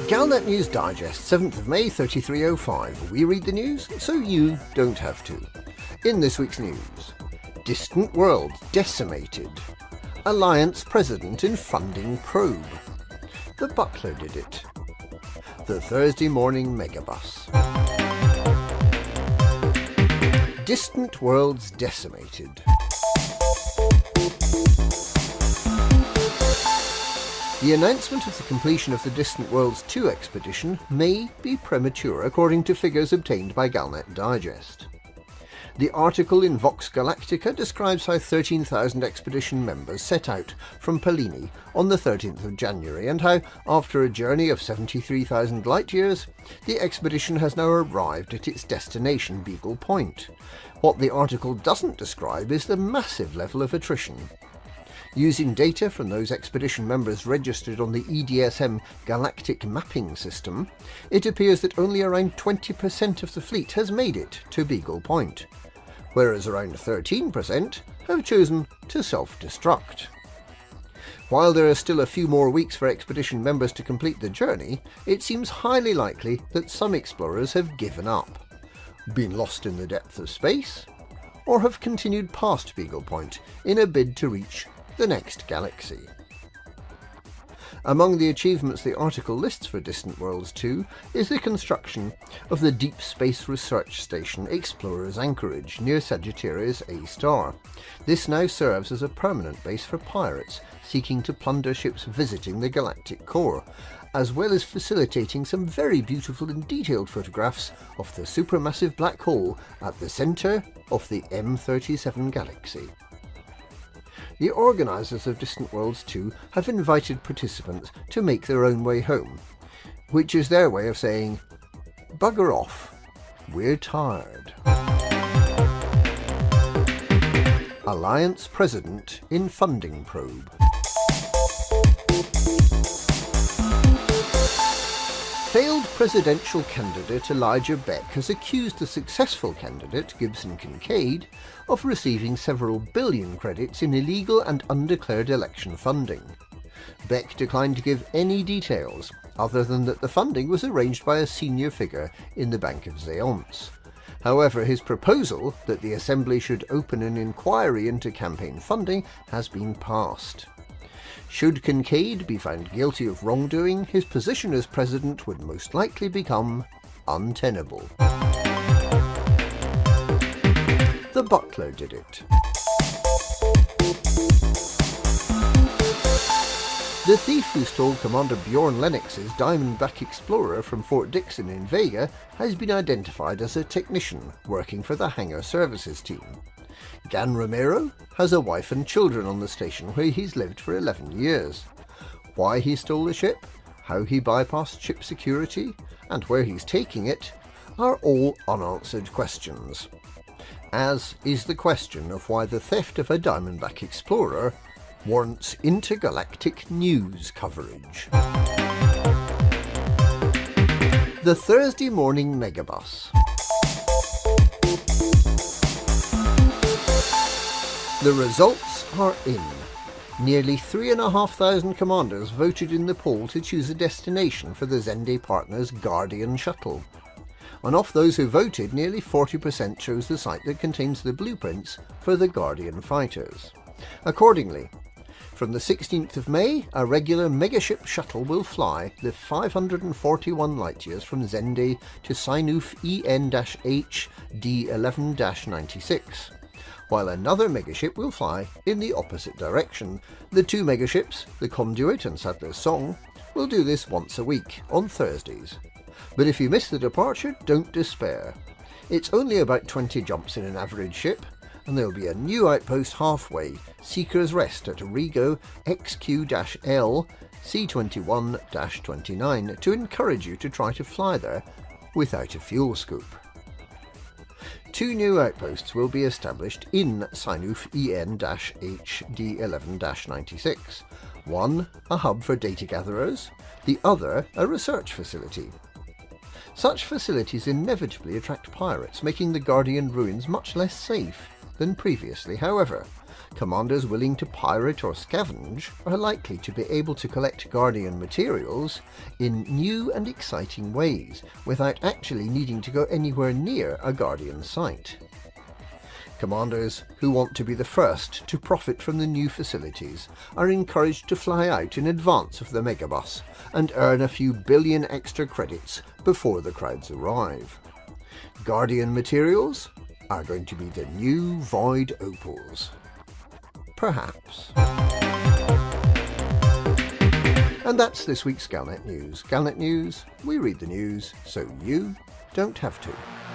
Galnet News Digest, 7th of May 3305. We read the news so you don't have to. In this week's news, distant world decimated. Alliance president in funding probe. The Butler Did It. The Thursday morning Megabus. Distant worlds decimated. The announcement of the completion of the Distant Worlds 2 expedition may be premature according to figures obtained by Galnet Digest. The article in Vox Galactica describes how 13,000 expedition members set out from Pallini on the 13th of January and how, after a journey of 73,000 light-years, the expedition has now arrived at its destination, Beagle Point. What the article doesn't describe is the massive level of attrition. Using data from those expedition members registered on the EDSM Galactic Mapping System, it appears that only around 20% of the fleet has made it to Beagle Point, whereas around 13% have chosen to self-destruct. While there are still a few more weeks for expedition members to complete the journey, it seems highly likely that some explorers have given up, been lost in the depth of space, or have continued past Beagle Point in a bid to reach the next galaxy. Among the achievements the article lists for Distant Worlds 2 is the construction of the Deep Space Research Station Explorer's Anchorage near Sagittarius A*. This now serves as a permanent base for pirates seeking to plunder ships visiting the galactic core, as well as facilitating some very beautiful and detailed photographs of the supermassive black hole at the centre of the M37 galaxy. The organisers of Distant Worlds 2 have invited participants to make their own way home, which is their way of saying, "Bugger off, we're tired." Alliance president in funding probe. Failed presidential candidate Elijah Beck has accused the successful candidate, Gibson Kincaid, of receiving several billion credits in illegal and undeclared election funding. Beck declined to give any details, other than that the funding was arranged by a senior figure in the Bank of Zeonce. However, his proposal that the Assembly should open an inquiry into campaign funding has been passed. Should Kincaid be found guilty of wrongdoing, his position as president would most likely become untenable. The Butler Did It. The thief who stole Commander Bjorn Lennox's Diamondback Explorer from Fort Dixon in Vega has been identified as a technician working for the hangar services team. Gan Romero has a wife and children on the station where he's lived for 11 years. Why he stole the ship, how he bypassed ship security, and where he's taking it are all unanswered questions. As is the question of why the theft of a Diamondback Explorer warrants intergalactic news coverage. The Thursday morning Megabus. The results are in. Nearly 3,500 commanders voted in the poll to choose a destination for the Zende Partners Guardian shuttle. And of those who voted, nearly 40% chose the site that contains the blueprints for the Guardian fighters. Accordingly, from the 16th of May, a regular megaship shuttle will fly the 541 light-years from Zende to Sinuf EN-H D11-96. While another megaship will fly in the opposite direction. The two megaships, the Conduit and Sadler's Song, will do this once a week, on Thursdays. But if you miss the departure, don't despair. It's only about 20 jumps in an average ship, and there'll be a new outpost halfway, Seeker's Rest at Rigo XQ-L C21-29, to encourage you to try to fly there without a fuel scoop. Two new outposts will be established in Sinuf EN-H D11-96. One, a hub for data gatherers, the other, a research facility. Such facilities inevitably attract pirates, making the Guardian ruins much less safe than previously. However, Commanders willing to pirate or scavenge are likely to be able to collect Guardian materials in new and exciting ways without actually needing to go anywhere near a Guardian site. Commanders who want to be the first to profit from the new facilities are encouraged to fly out in advance of the Megabus and earn a few billion extra credits before the crowds arrive. Guardian materials are going to be the new Void Opals. Perhaps. And that's this week's Galnet News. Galnet News, we read the news so you don't have to.